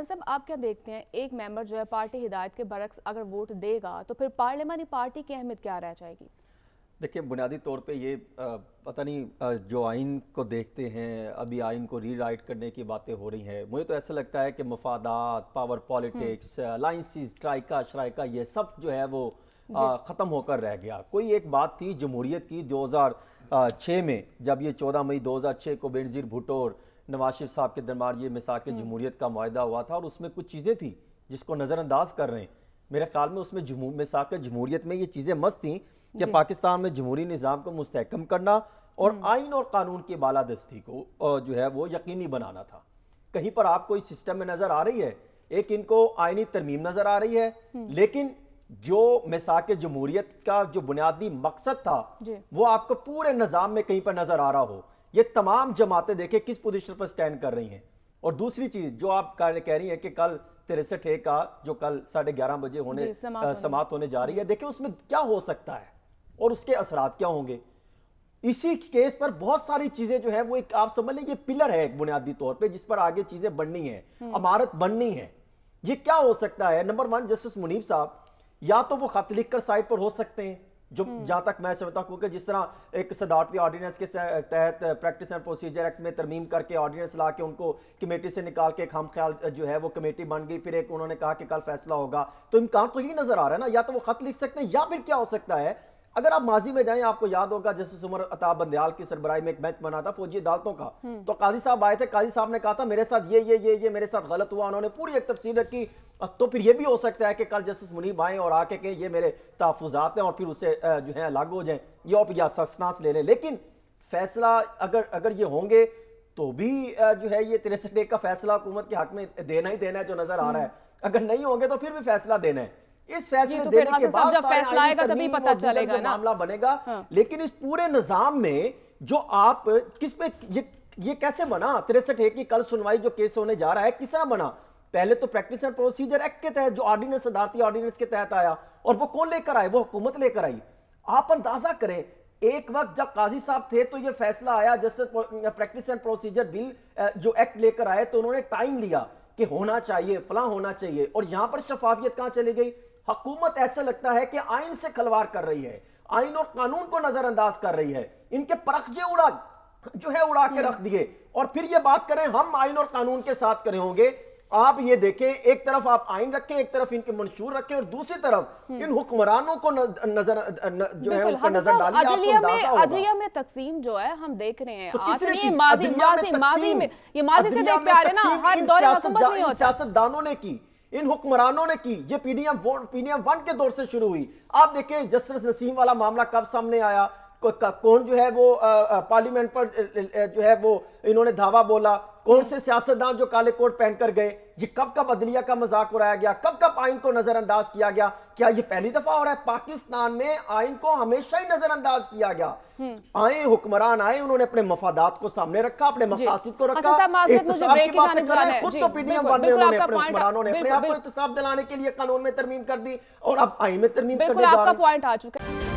قاضی صاحب آپ کیا دیکھتے ہیں ایک ممبر جو ہے پارٹی ہدایت کے برعکس اگر ووٹ دے گا تو پھر پارلیمانی پارٹی کی اہمیت کیا رہ جائے گی؟ دیکھیں بنیادی طور پہ یہ پتہ نہیں جو آئین کو دیکھتے ہیں ابھی آئین کو ری رائٹ کرنے کی باتیں ہو رہی ہیں. مجھے تو ایسا لگتا ہے کہ مفادات، پاور پالیٹکس، الائنسز، شرائکہ یہ سب جو ہے وہ ختم ہو کر رہ گیا. کوئی ایک بات تھی جمہوریت کی 2006 میں جب یہ 14 مئی 2006 کو بینظیر بھٹو اور نواز شریف صاحب کے درمیان یہ میثاق جمہوریت کا معاہدہ ہوا تھا اور اس میں کچھ چیزیں تھیں جس کو نظر انداز کر رہے ہیں. میرے خیال میں اس میں میثاق جمہوریت میں یہ چیزیں مست تھیں کہ پاکستان میں جمہوری نظام کو مستحکم کرنا اور آئین اور قانون کی بالادستی کو جو ہے وہ یقینی بنانا تھا. کہیں پر آپ کو اس سسٹم میں نظر آ رہی ہے ایک ان کو آئینی ترمیم نظر آ رہی ہے لیکن جو میثاق جمہوریت کا جو بنیادی مقصد تھا وہ آپ کو پورے نظام میں کہیں پر نظر آ رہا ہو. یہ تمام جماعتیں دیکھیں کس پوزیشن پر سٹینڈ کر رہی ہیں. اور دوسری چیز جو آپ کہہ رہی ہیں کہ کل 63 کا جو کل 11:30 بجے ہونے سماعت ہونے جا رہی ہے، دیکھیں اس میں کیا ہو سکتا ہے اور اس کے اثرات کیا ہوں گے. اسی کیس پر بہت ساری چیزیں جو ہے وہ ایک آپ سمجھ لیں یہ پلر ہے ایک بنیادی طور پہ جس پر آگے چیزیں بڑھنی ہیں، عمارت بننی ہے. یہ کیا ہو سکتا ہے؟ نمبر 1 جسٹس منیب صاحب یا تو وہ خط لکھ کر سائٹ پر ہو سکتے ہیں جو جہاں تک میں سمجھتا ہوں کہ جس طرح ایک صدارتی آرڈیننس کے تحت پریکٹس اینڈ پروسیجر ایکٹ میں ترمیم کر کے آرڈیننس لا کے ان کو کمیٹی سے نکال کے خام خیال جو ہے وہ کمیٹی بن گئی، پھر ایک انہوں نے کہا کہ کل فیصلہ ہوگا. تو امکان تو یہ نظر آ رہا ہے نا یا تو وہ خط لکھ سکتے ہیں یا پھر کیا ہو سکتا ہے اگر آپ ماضی میں جائیں آپ کو یاد ہوگا جسٹس عمر عطا بندیال کی سربراہی میں ایک بینچ بنا تھا فوجی عدالتوں کا، تو قاضی صاحب آئے تھے، قاضی صاحب نے کہا تھا میرے ساتھ یہ میرے ساتھ غلط ہوا، انہوں نے پوری ایک تفصیل رکھی. تو پھر یہ بھی ہو سکتا ہے کہ کل جسٹس منیب آئیں اور آ کے کہیں یہ میرے تحفظات ہیں اور پھر اسے جو ہے الگ ہو جائیں یا سسناس لے لیں. لیکن فیصلہ اگر یہ ہوں گے تو بھی جو ہے یہ 63 کا فیصلہ حکومت کے حق میں دینا ہی دینا ہے جو نظر آ رہا ہے. اگر نہیں ہوں گے تو پھر بھی فیصلہ دینا ہے. اس فیصلے دینے کے بعد جب فیصلہ آئے گا تبھی پتہ چلے گا نا معاملہ بنے گا. لیکن اس پورے نظام میں جو آپ کس پہ یہ کیسے بنا 63 کی کل سنوائی جو کیس ہونے جا رہا ہے کس طرح بنا؟ پہلے تو پریکٹس اینڈ پروسیجر ایکٹ کے تحت جو آرڈیننس صدارتی آرڈیننس کے تحت آیا اور وہ کون لے کر آئے؟ وہ حکومت لے کر آئی. آپ اندازہ کریں ایک وقت جب قاضی صاحب تھے تو یہ فیصلہ آیا جیسے پریکٹس اینڈ پروسیجر بل جو ایکٹ لے کر آئے تو انہوں نے ٹائم لیا کہ ہونا چاہیے فلاں ہونا چاہیے اور یہاں پر شفافیت کہاں چلی گئی؟ حکومت ایسا لگتا ہے کہ آئین سے کھلواڑ کر رہی ہے، آئین اور قانون کو نظر انداز کر رہی ہے. ان کے پرخجے اڑا کے رکھ دیے اور پھر یہ بات کریں ہم آئین اور قانون کے ساتھ کرے ہوں گے. آپ یہ دیکھیں ایک طرف آپ آئین رکھیں، ایک طرف ان کے منشور رکھیں اور دوسری طرف ان حکمرانوں کو نظر جو ہے ان پر نظر ڈالی. آپ کو اندازہ ہوگا عدلیہ میں تقسیم جو ہے ہم دیکھ رہے ہیں آج نہیں ماضی میں یہ ماضی سے دیکھتے آ رہے ہیں نا، ہر دور حکومت نہیں ہوتا. سیاستدانوں نے کی، ان حکمرانوں نے کی، یہ پی ڈی ایم 1 کے دور سے شروع ہوئی. آپ دیکھیں جسٹس نسیم والا معاملہ کب سامنے آیا، کون جو ہے وہ پارلیمنٹ پر جو ہے وہ انہوں نے دھاوا بولا، کون سے سیاستدان جو کالے کوٹ پہن کر گئے، یہ کب عدلیہ کا مذاق اڑایا گیا، کب آئین کو نظر انداز کیا گیا. کیا یہ پہلی دفعہ ہو رہا ہے؟ پاکستان میں آئین کو ہمیشہ ہی نظر انداز کیا گیا. آئے حکمران آئے، انہوں نے اپنے مفادات کو سامنے رکھا، اپنے مقاصد کو رکھا. احتساب کی باتیں کر رہے ہیں، خود تو پی ڈی ایم 1 میں انہوں نے اپنے حکمرانوں نے اپنے آپ کو احتساب دلانے کے لیے قانون میں ترمیم کر دی اور اب آئین میں ترمیم کرنے جا رہے ہیں. بالکل آپ کا پوائنٹ آ چکا ہے.